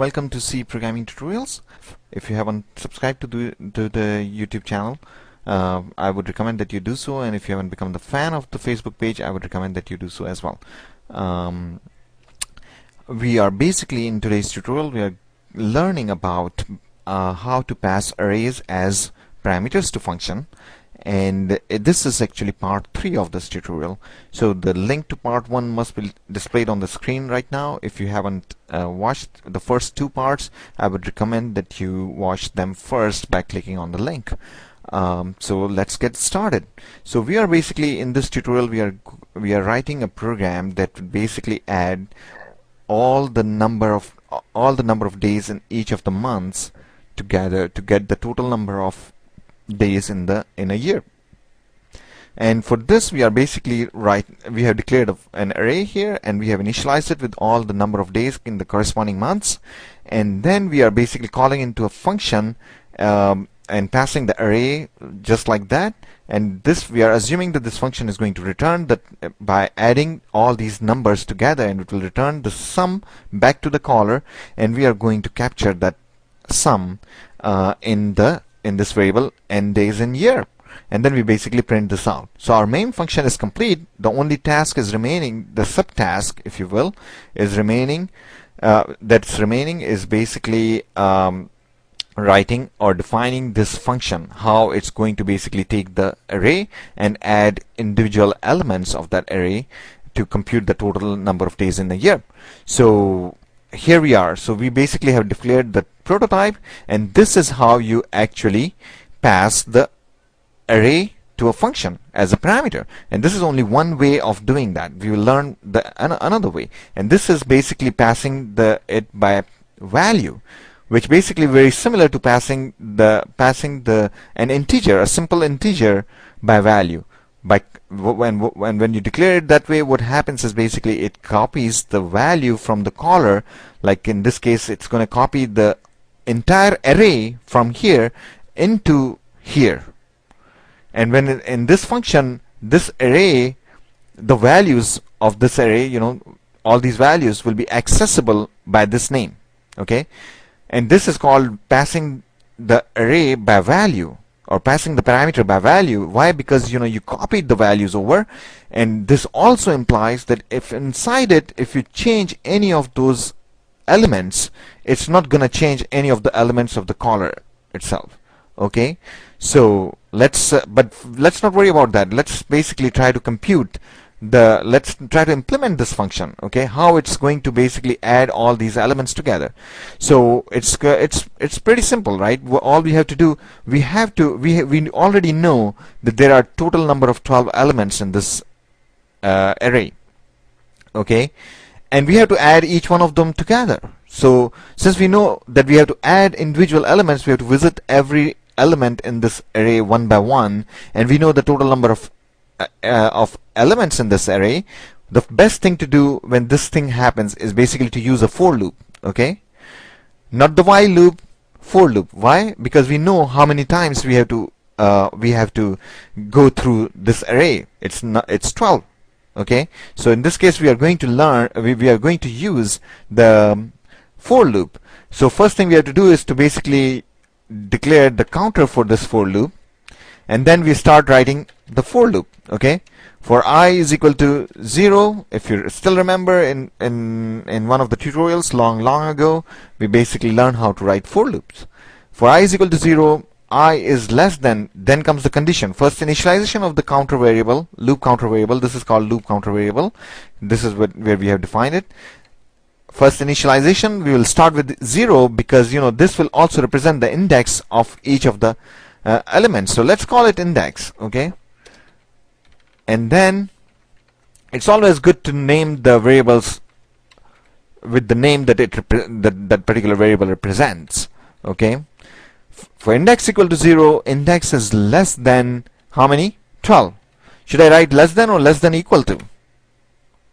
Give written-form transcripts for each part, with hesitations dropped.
Welcome to C Programming Tutorials. If you haven't subscribed to the YouTube channel, I would recommend that you do so, and if you haven't become the fan of the Facebook page, I would recommend that you do so as well. We are basically, in today's tutorial, we are learning about how to pass arrays as parameters to function, and this is actually part 3 of this tutorial. So the link to part 1 must be displayed on the screen right now. If you haven't watched the first 2 parts, I would recommend that you watch them first by clicking on the link. So let's get started. So we are basically, in this tutorial, we are writing a program that would basically add all the number of days in each of the months together to get the total number of days in a year. And for this, we are basically we have declared an array here, and we have initialized it with all the number of days in the corresponding months, and then we are basically calling into a function and passing the array just like that. And this, we are assuming that this function is going to return that by adding all these numbers together, and it will return the sum back to the caller, and we are going to capture that sum in this variable n days in year, and then we basically print this out. So our main function is complete. The only task is remaining, the subtask, if you will, is remaining. That's remaining is basically writing or defining this function, how it's going to basically take the array and add individual elements of that array to compute the total number of days in the year. So here we are. So we basically have declared the prototype, and this is how you actually pass the array to a function as a parameter. And this is only one way of doing that. We will learn another way, and this is basically passing it by value, which basically very similar to passing an integer, a simple integer, by value. When you declare it that way, what happens is basically it copies the value from the caller. Like in this case, it's going to copy the entire array from here into here. And when in this function, this array, the values of this array, all these values will be accessible by this name. Okay, and this is called passing the array by value, or passing the parameter by value. Why? Because you copied the values over, and this also implies that if inside it, if you change any of those elements, it's not going to change any of the elements of the caller itself. Okay, so let's not worry about that. Let's basically try to let's try to implement this function. Okay, how it's going to basically add all these elements together. So it's pretty simple, right? All we have to do, we already know that there are total number of 12 elements in this array. Okay, and we have to add each one of them together. So since we know that we have to add individual elements, we have to visit every element in this array one by one, and we know the total number of elements in this array. The best thing to do when this thing happens is basically to use a for loop. Okay, not the while loop, for loop. Why? Because we know how many times we have to go through this array. It's 12. Okay, so in this case, we are going to use the for loop. So first thing we have to do is to basically declare the counter for this for loop, and then we start writing the for loop. Okay, for I is equal to 0. If you still remember, in one of the tutorials long ago, we basically learned how to write for loops. For I is equal to 0, I is less than, then comes the condition. First, initialization of the counter variable, loop counter variable. This is called loop counter variable. This is where we have defined it. First initialization, we will start with 0, because this will also represent the index of each of the elements. So let's call it index. Okay, and then it's always good to name the variables with the name that that particular variable represents. Okay, for index equal to 0, index is less than how many? 12. Should I write less than or less than equal to?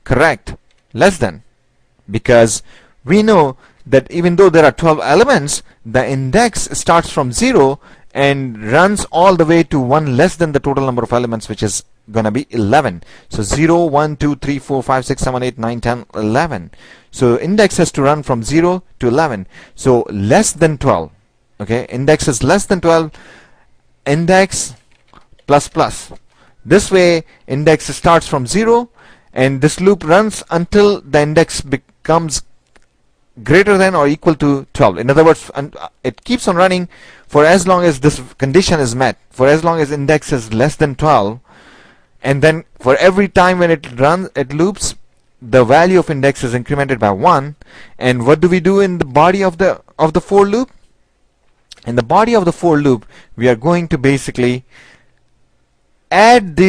Correct, less than, because we know that even though there are 12 elements, the index starts from 0, and runs all the way to 1 less than the total number of elements, which is gonna be 11. So 0, 1, 2, 3, 4, 5, 6, 7, 8, 9, 10, 11. So index has to run from 0 to 11. So less than 12. Okay, index is less than 12. Index plus plus. This way index starts from 0, and this loop runs until the index becomes greater than or equal to 12. In other words, it keeps on running for as long as this condition is met, for as long as index is less than 12, and then for every time when it loops, the value of index is incremented by 1. And what do we do in the body of the for loop? In the body of the for loop, we are going to basically add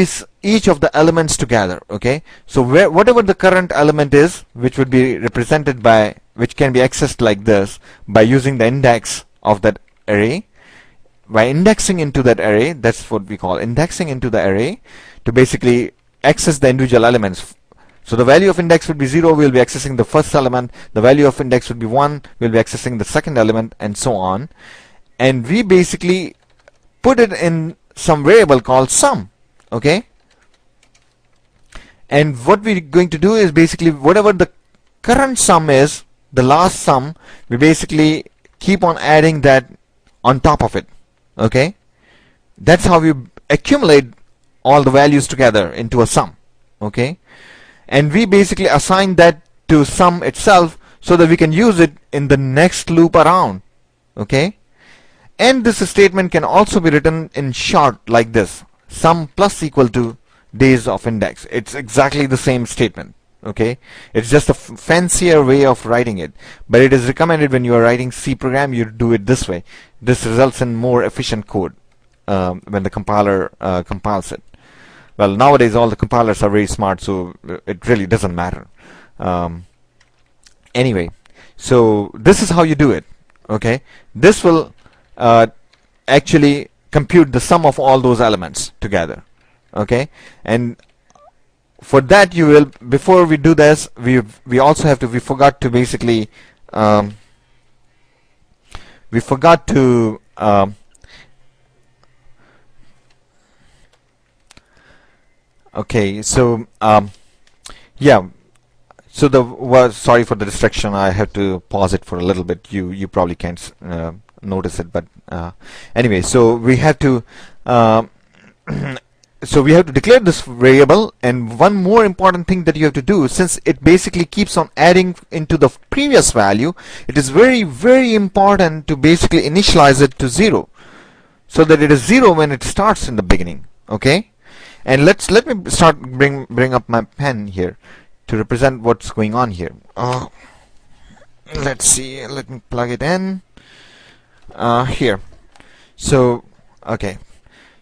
each of the elements together. Okay, so whatever the current element is, which would be represented by, which can be accessed like this by using the index of that array, by indexing into that array, that's what we call indexing into the array, to basically access the individual elements. So the value of index would be 0, we'll be accessing the first element. The value of index would be 1, we'll be accessing the second element, and so on. And we basically put it in some variable called sum. Okay, and what we're going to do is basically whatever the current sum is, the last sum, we basically keep on adding that on top of it. Okay, that's how we accumulate all the values together into a sum. Okay, and we basically assign that to sum itself so that we can use it in the next loop around. Okay, and this statement can also be written in short like this: sum plus equal to days of index. It's exactly the same statement. Okay, it's just a fancier way of writing it, but it is recommended when you are writing C program, you do it this way. This results in more efficient code when the compiler compiles it. Well, nowadays all the compilers are very smart, so it really doesn't matter. Anyway, so this is how you do it. Okay, this will actually compute the sum of all those elements together. Okay, and for that you will, before we do this, we also have to, we forgot to basically okay, so yeah, so sorry for the distraction, I have to pause it for a little bit. You probably can't notice it, but anyway, so we have to so we have to declare this variable. And one more important thing that you have to do, since it basically keeps on adding into the previous value, it is very, very important to basically initialize it to 0, so that it is 0 when it starts in the beginning. Okay, and let me start bring up my pen here to represent what's going on here. Let's see, let me plug it in here. So okay,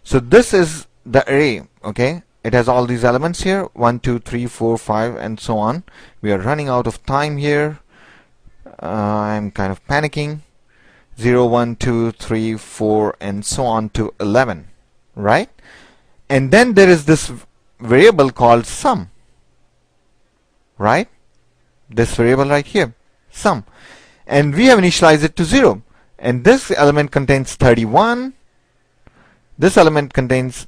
so this is the array. Okay, it has all these elements here, 1, 2, 3, 4, 5, and so on. We are running out of time here. I'm kind of panicking. 0, 1, 2, 3, 4, and so on to 11, right? And then there is this variable called sum, right? This variable right here, sum, and we have initialized it to 0. And this element contains 31. This element contains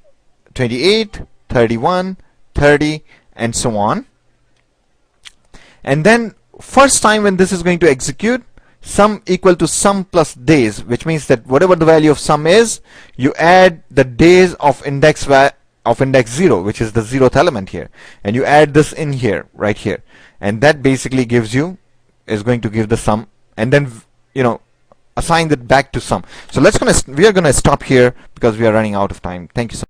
28, 31, 30, and so on. And then first time when this is going to execute, sum equal to sum plus days, which means that whatever the value of sum is, you add the days of index 0, which is the 0th element here, and you add this in here, right here, and that basically gives you, is going to give the sum, and then assign that back to sum. So we are gonna stop here because we are running out of time. Thank you so much.